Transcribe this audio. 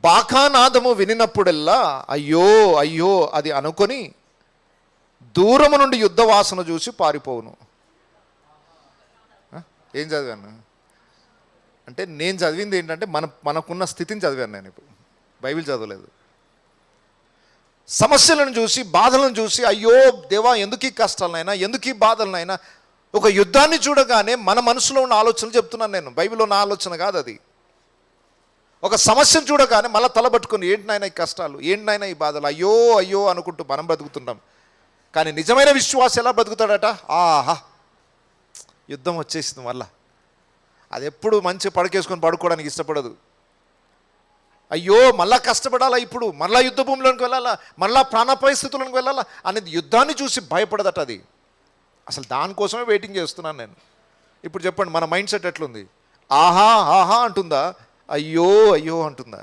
బాకానాదము వినినప్పుడల్లా అయ్యో అయ్యో అది అనుకొని దూరము నుండి యుద్ధ వాసన చూసి పారిపోవును. ఏం చదివాను అంటే, నేను చదివింది ఏంటంటే మనకున్న స్థితిని చదివాను. నేను ఇప్పుడు బైబిల్ చదవలేదు. సమస్యలను చూసి, బాధలను చూసి, అయ్యో దేవా ఎందుకు ఈ కష్టాలనైనా, ఎందుకు ఈ బాధలనైనా, ఒక యుద్ధాన్ని చూడగానే మన మనసులో ఉన్న ఆలోచనలు చెప్తున్నాను నేను. బైబిల్లో ఉన్న ఆలోచన కాదు అది. ఒక సమస్యను చూడగానే మళ్ళీ తలబట్టుకుని, ఏంటి నాయన ఈ కష్టాలు, ఏంటి నాయన ఈ బాధలు, అయ్యో అయ్యో అనుకుంటూ మనం బ్రతుకుతున్నాం. కానీ నిజమైన విశ్వాసం ఎలా బ్రతుకుతాడట? ఆహా యుద్ధం వచ్చేసింది మళ్ళా. అది ఎప్పుడు మంచి పడకేసుకొని పడుకోవడానికి ఇష్టపడదు. అయ్యో మళ్ళా కష్టపడాలా, ఇప్పుడు మళ్ళా యుద్ధ భూమిలోకి వెళ్ళాలా, మళ్ళా ప్రాణ పరిస్థితులకు వెళ్ళాలా అనేది యుద్ధాన్ని చూసి భయపడదట అది. అసలు దానికోసమే వెయిటింగ్ చేస్తున్నాను నేను. ఇప్పుడు చెప్పండి, మన మైండ్ సెట్ ఎట్లుంది? ఆహా ఆహా అంటుందా, అయ్యో అయ్యో అంటుందా?